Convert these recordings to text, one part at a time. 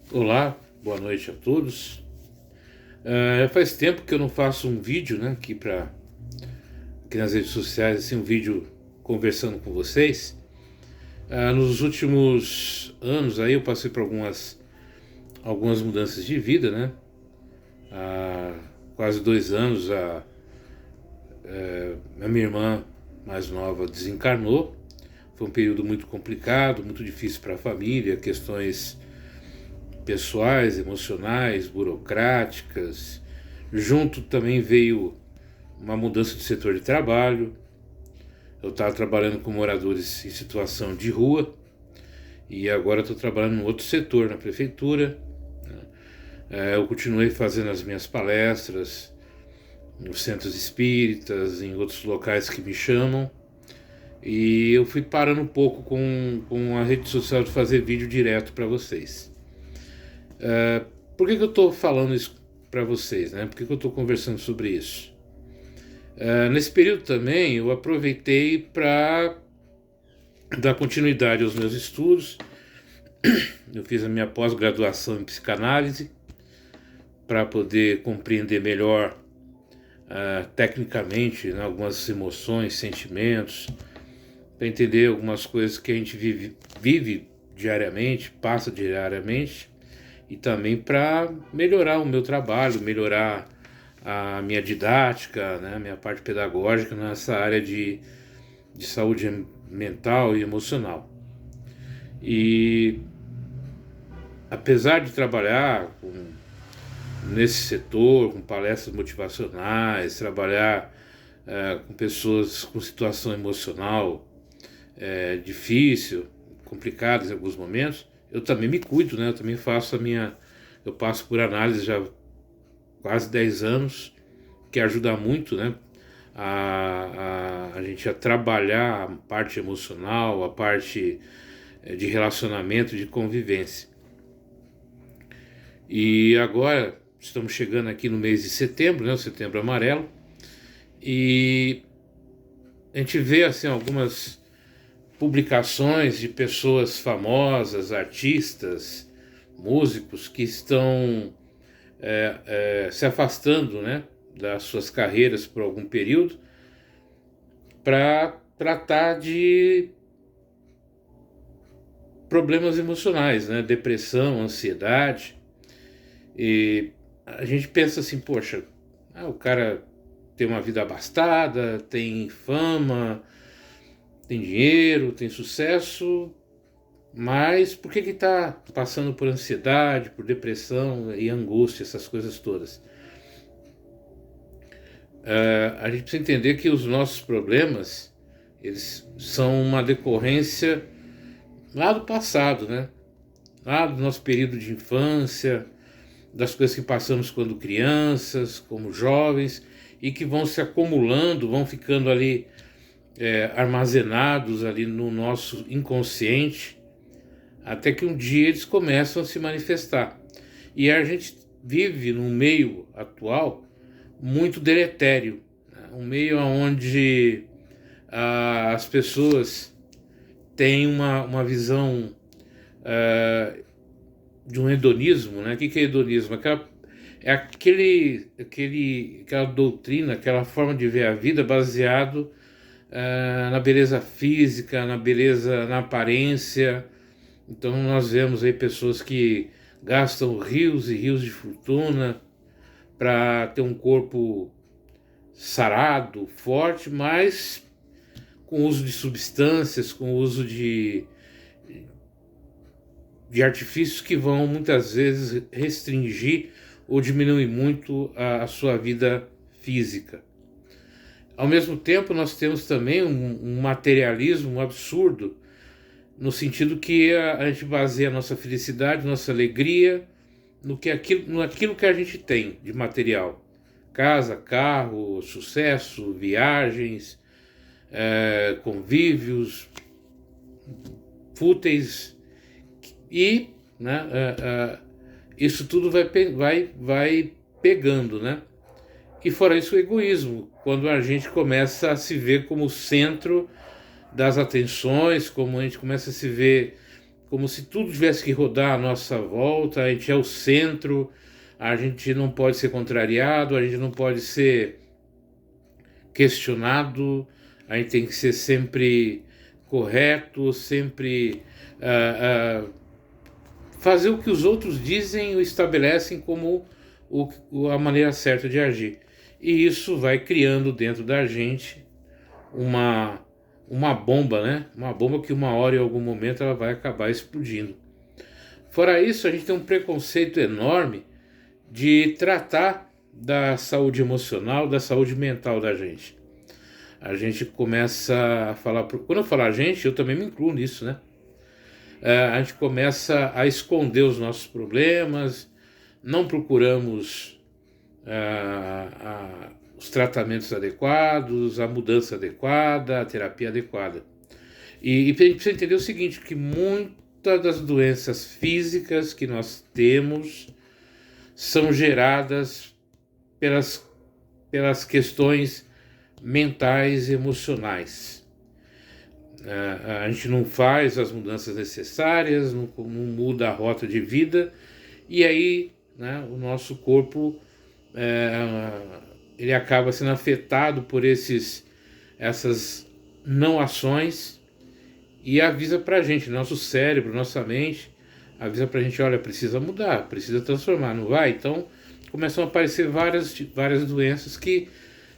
Olá, boa noite a todos. Faz tempo que eu não faço um vídeo, né, aqui nas redes sociais, assim, um vídeo conversando com vocês. Nos últimos anos aí eu passei por algumas mudanças de vida, né? Há quase 2 anos a minha irmã mais nova desencarnou. Foi um período muito complicado, muito difícil para a família, questões pessoais, emocionais, burocráticas. Junto também veio uma mudança de setor de trabalho. Eu estava trabalhando com moradores em situação de rua e agora estou trabalhando em outro setor, na prefeitura. Eu continuei fazendo as minhas palestras nos centros espíritas, em outros locais que me chamam. E eu fui parando um pouco com a rede social de fazer vídeo direto para vocês. Por que eu estou falando isso para vocês, né? Por que eu estou conversando sobre isso? Nesse período também eu aproveitei para dar continuidade aos meus estudos. Eu fiz a minha pós-graduação em psicanálise para poder compreender melhor tecnicamente, né, algumas emoções, sentimentos, para entender algumas coisas que a gente vive diariamente, passa diariamente, e também para melhorar o meu trabalho, melhorar a minha didática, né, a minha parte pedagógica nessa área de saúde mental e emocional. E apesar de trabalhar nesse setor, com palestras motivacionais, trabalhar com pessoas com situação emocional difícil, complicada em alguns momentos, eu também me cuido, né? Eu também eu passo por análise já há quase 10 anos, que ajuda muito, né? A gente a trabalhar a parte emocional, a parte de relacionamento, de convivência. E agora estamos chegando aqui no mês de setembro, né? O Setembro Amarelo, e a gente vê assim algumas publicações de pessoas famosas, artistas, músicos que estão se afastando, né, das suas carreiras por algum período para tratar de problemas emocionais, né, depressão, ansiedade. E a gente pensa assim, poxa, o cara tem uma vida abastada, tem fama, tem dinheiro, tem sucesso, mas por que está passando por ansiedade, por depressão e angústia, essas coisas todas? A gente precisa entender que os nossos problemas, eles são uma decorrência lá do passado, né? Lá do nosso período de infância, das coisas que passamos quando crianças, como jovens, e que vão se acumulando, vão ficando ali armazenados ali no nosso inconsciente, até que um dia eles começam a se manifestar. E a gente vive num meio atual muito deletério, né? Um meio onde as pessoas têm uma visão de um hedonismo, né? O que é hedonismo? Aquela doutrina, aquela forma de ver a vida baseado na beleza física, na beleza, na aparência. Então nós vemos aí pessoas que gastam rios e rios de fortuna para ter um corpo sarado, forte, mas com uso de substâncias, com uso de artifícios que vão muitas vezes restringir ou diminuir muito a sua vida física. Ao mesmo tempo, nós temos também um materialismo absurdo, no sentido que a gente baseia a nossa felicidade, nossa alegria naquilo que a gente tem de material. Casa, carro, sucesso, viagens, convívios, fúteis, e né, isso tudo vai pegando, né? E fora isso, o egoísmo, quando a gente começa a se ver como centro das atenções, como a gente começa a se ver como se tudo tivesse que rodar à nossa volta, a gente é o centro, a gente não pode ser contrariado, a gente não pode ser questionado, a gente tem que ser sempre correto, sempre fazer o que os outros dizem ou estabelecem como a maneira certa de agir. E isso vai criando dentro da gente uma bomba, né? Uma bomba que uma hora, em algum momento, ela vai acabar explodindo. Fora isso, a gente tem um preconceito enorme de tratar da saúde emocional, da saúde mental da gente. A gente começa a falar... Quando eu falo a gente, eu também me incluo nisso, né? A gente começa a esconder os nossos problemas, não procuramos os tratamentos adequados, a mudança adequada, a terapia adequada. E a gente precisa entender o seguinte, que muitas das doenças físicas que nós temos são geradas pelas questões mentais e emocionais. A gente não faz as mudanças necessárias, não muda a rota de vida, e aí, né, o nosso corpo ele acaba sendo afetado por essas não ações e avisa pra gente, nosso cérebro, nossa mente, avisa pra gente, olha, precisa mudar, precisa transformar, não vai? Então começam a aparecer várias doenças que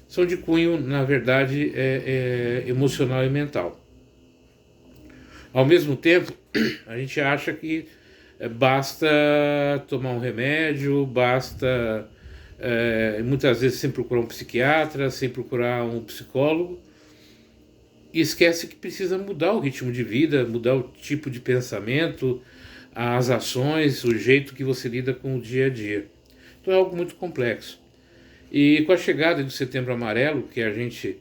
são de cunho, na verdade, emocional e mental. Ao mesmo tempo, a gente acha que basta tomar um remédio, basta muitas vezes sem procurar um psiquiatra, sem procurar um psicólogo, e esquece que precisa mudar o ritmo de vida, mudar o tipo de pensamento, as ações, o jeito que você lida com o dia a dia. Então é algo muito complexo. E com a chegada do Setembro Amarelo, que a gente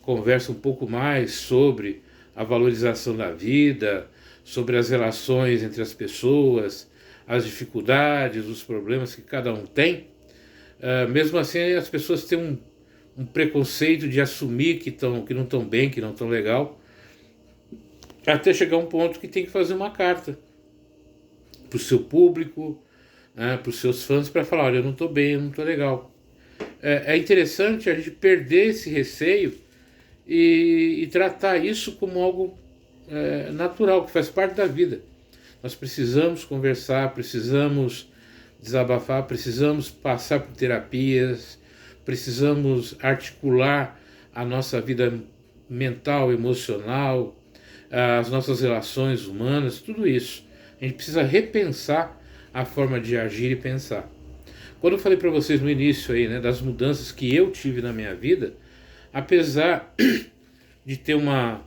conversa um pouco mais sobre a valorização da vida, sobre as relações entre as pessoas, as dificuldades, os problemas que cada um tem, mesmo assim as pessoas têm um preconceito de assumir que não estão bem, que não estão legal, até chegar um ponto que tem que fazer uma carta para o seu público, para os seus fãs, para falar, olha, eu não estou bem, eu não estou legal. É interessante a gente perder esse receio e tratar isso como algo natural, que faz parte da vida. Nós precisamos conversar, precisamos desabafar, precisamos passar por terapias, precisamos articular a nossa vida mental, emocional, as nossas relações humanas, tudo isso. A gente precisa repensar a forma de agir e pensar. Quando eu falei para vocês no início aí, né, das mudanças que eu tive na minha vida, apesar de ter uma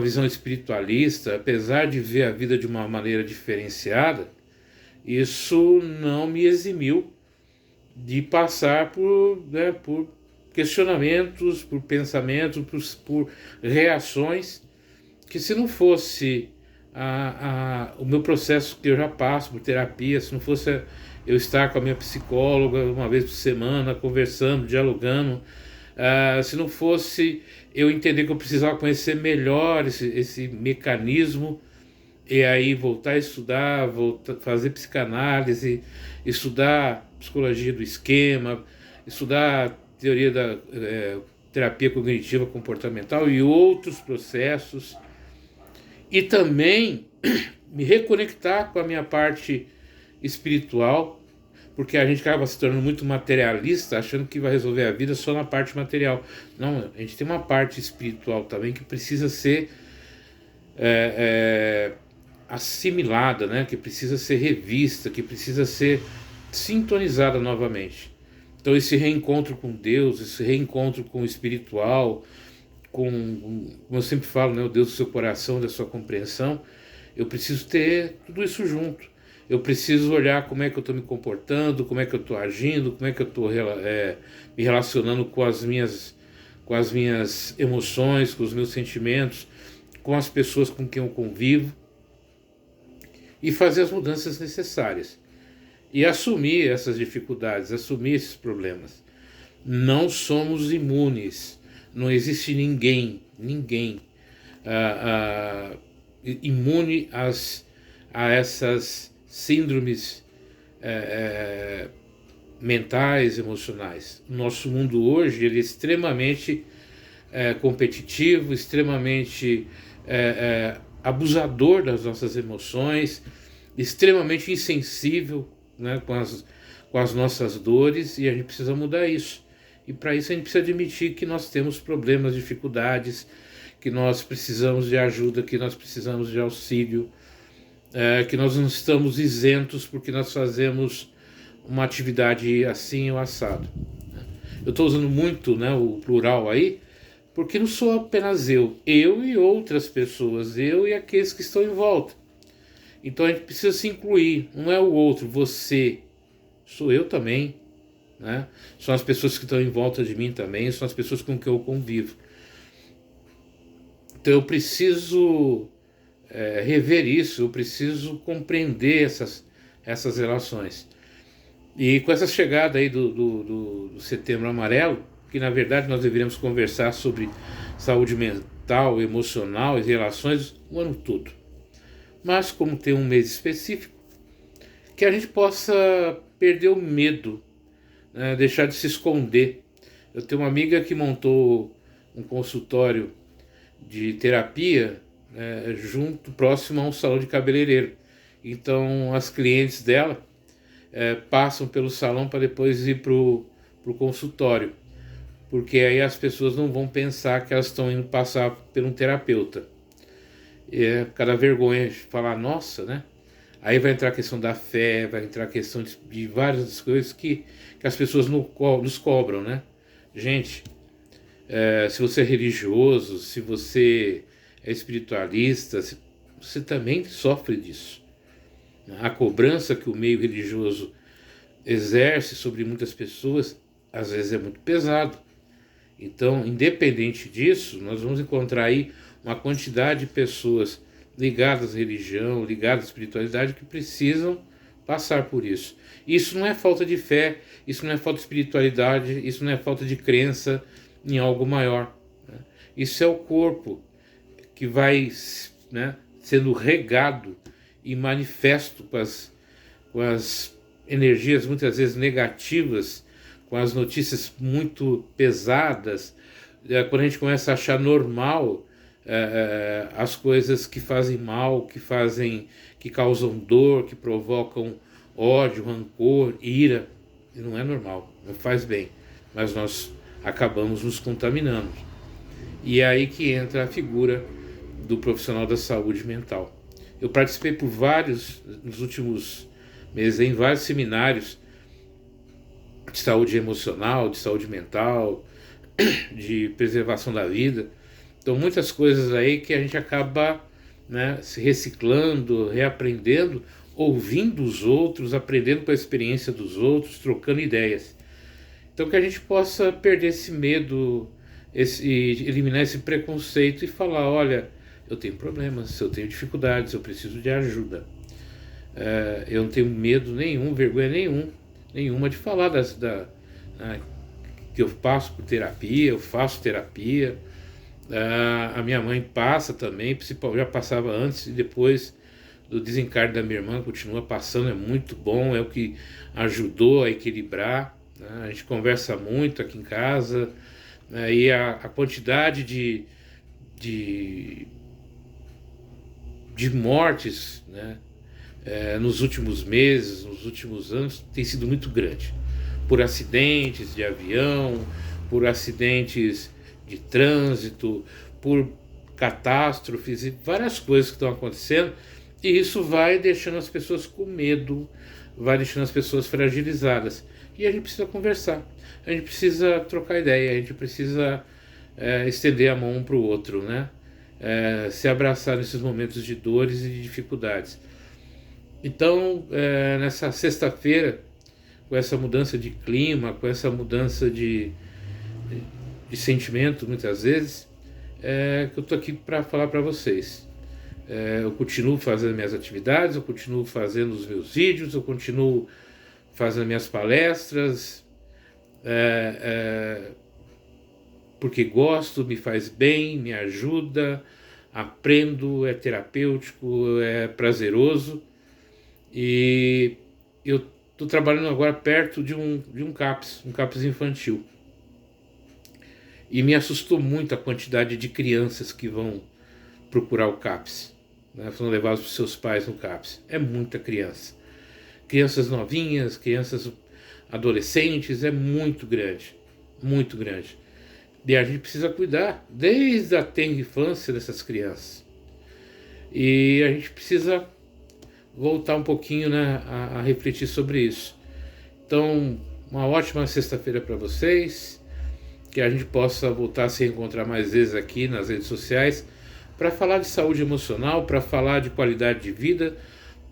visão espiritualista, apesar de ver a vida de uma maneira diferenciada, isso não me eximiu de passar por questionamentos, por pensamentos, por reações, que se não fosse o meu processo que eu já passo por terapia, se não fosse eu estar com a minha psicóloga uma vez por semana, conversando, dialogando, se não fosse eu entender que eu precisava conhecer melhor esse mecanismo, e aí voltar a estudar, fazer psicanálise, estudar psicologia do esquema, estudar teoria da terapia cognitiva comportamental e outros processos, e também me reconectar com a minha parte espiritual, porque a gente acaba se tornando muito materialista, achando que vai resolver a vida só na parte material. Não, a gente tem uma parte espiritual também que precisa ser assimilada, né? Que precisa ser revista, que precisa ser sintonizada novamente. Então esse reencontro com Deus, esse reencontro com o espiritual, como eu sempre falo, né, o Deus do seu coração, da sua compreensão, eu preciso ter tudo isso junto. Eu preciso olhar como é que eu estou me comportando, como é que eu estou agindo, como é que eu estou me relacionando com as minhas emoções, com os meus sentimentos, com as pessoas com quem eu convivo, e fazer as mudanças necessárias. E assumir essas dificuldades, assumir esses problemas. Não somos imunes. Não existe ninguém imune a essas síndromes mentais, emocionais. O nosso mundo hoje ele é extremamente competitivo, extremamente abusador das nossas emoções, extremamente insensível, né, com as nossas dores, e a gente precisa mudar isso. E para isso a gente precisa admitir que nós temos problemas, dificuldades, que nós precisamos de ajuda, que nós precisamos de auxílio, que nós não estamos isentos porque nós fazemos uma atividade assim ou assado. Eu estou usando muito, né, o plural aí, porque não sou apenas eu e outras pessoas, eu e aqueles que estão em volta. Então a gente precisa se incluir, não é o outro, você, sou eu também, né? São as pessoas que estão em volta de mim também, são as pessoas com quem eu convivo. Então eu preciso rever isso, eu preciso compreender essas relações. E com essa chegada aí do Setembro Amarelo, que na verdade nós deveríamos conversar sobre saúde mental, emocional e relações o ano todo. Mas como tem um mês específico, que a gente possa perder o medo, né, deixar de se esconder. Eu tenho uma amiga que montou um consultório de terapia próximo a um salão de cabeleireiro. Então as clientes dela passam pelo salão para depois ir para o consultório, porque aí as pessoas não vão pensar que elas estão indo passar por um terapeuta. Cada vergonha de falar, nossa, né? Aí vai entrar a questão da fé, vai entrar a questão de várias coisas que as pessoas nos cobram, né? Gente, se você é religioso, se você é espiritualista, você também sofre disso. A cobrança que o meio religioso exerce sobre muitas pessoas, às vezes é muito pesado. Então, independente disso, nós vamos encontrar aí uma quantidade de pessoas ligadas à religião, ligadas à espiritualidade, que precisam passar por isso. Isso não é falta de fé, isso não é falta de espiritualidade, isso não é falta de crença em algo maior, né? Isso é o corpo que vai, né, sendo regado e manifesto com as energias muitas vezes negativas, com as notícias muito pesadas. Quando a gente começa a achar normal as coisas que fazem mal, que causam dor, que provocam ódio, rancor, ira, e não é normal, não faz bem, mas nós acabamos nos contaminando. E é aí que entra a figura do profissional da saúde mental. Eu participei nos últimos meses, em vários seminários de saúde emocional, de saúde mental, de preservação da vida. Então muitas coisas aí que a gente acaba, né, se reciclando, reaprendendo, ouvindo os outros, aprendendo com a experiência dos outros, trocando ideias. Então que a gente possa perder esse medo, eliminar esse preconceito e falar, olha, eu tenho problemas, eu tenho dificuldades, eu preciso de ajuda. Eu não tenho medo nenhum, vergonha nenhuma de falar que eu passo por terapia, eu faço terapia. A minha mãe passa também, já passava antes e depois do desencarne da minha irmã, continua passando, é muito bom, é o que ajudou a equilibrar, né? A gente conversa muito aqui em casa, né? E a quantidade de mortes, né, nos últimos meses, nos últimos anos, tem sido muito grande. Por acidentes de avião, por acidentes de trânsito, por catástrofes e várias coisas que estão acontecendo. E isso vai deixando as pessoas com medo, vai deixando as pessoas fragilizadas. E a gente precisa conversar, a gente precisa trocar ideia, a gente precisa estender a mão um para o outro, né? Se abraçar nesses momentos de dores e de dificuldades. Então, nessa sexta-feira, com essa mudança de clima, com essa mudança de sentimento, muitas vezes, que eu estou aqui para falar para vocês. Eu continuo fazendo minhas atividades, eu continuo fazendo os meus vídeos, eu continuo fazendo minhas palestras, porque gosto, me faz bem, me ajuda aprendo, é terapêutico, é prazeroso. E eu estou trabalhando agora perto de um CAPS infantil. E me assustou muito a quantidade de crianças que vão procurar o CAPS, né? Vão levar os seus pais no CAPS. É muita criança. Crianças novinhas, crianças adolescentes, é muito grande. Muito grande. E a gente precisa cuidar desde a tenra infância dessas crianças. E a gente precisa voltar um pouquinho, né, a refletir sobre isso. Então, uma ótima sexta-feira para vocês, que a gente possa voltar a se encontrar mais vezes aqui nas redes sociais para falar de saúde emocional, para falar de qualidade de vida,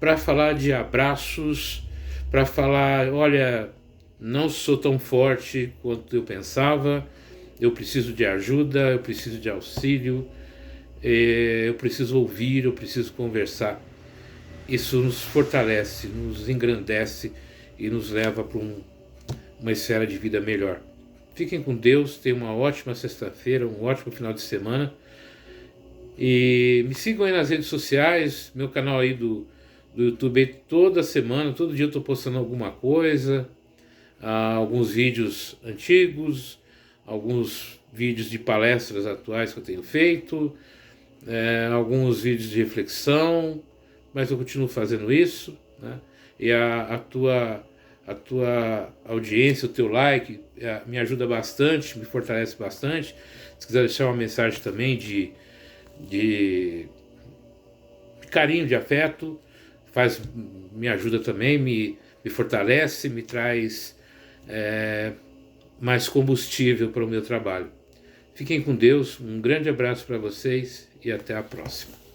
para falar de abraços, para falar, olha, não sou tão forte quanto eu pensava, eu preciso de ajuda, eu preciso de auxílio, eu preciso ouvir, eu preciso conversar. Isso nos fortalece, nos engrandece e nos leva para uma esfera de vida melhor. Fiquem com Deus, tenham uma ótima sexta-feira, um ótimo final de semana. E me sigam aí nas redes sociais, meu canal aí do YouTube, toda semana, todo dia eu estou postando alguma coisa, alguns vídeos antigos, alguns vídeos de palestras atuais que eu tenho feito, alguns vídeos de reflexão, mas eu continuo fazendo isso, né? E a tua audiência, o teu like me ajuda bastante, me fortalece bastante. Se quiser deixar uma mensagem também de carinho, de afeto, me ajuda também, me fortalece, me traz mais combustível para o meu trabalho. Fiquem com Deus, um grande abraço para vocês e até a próxima.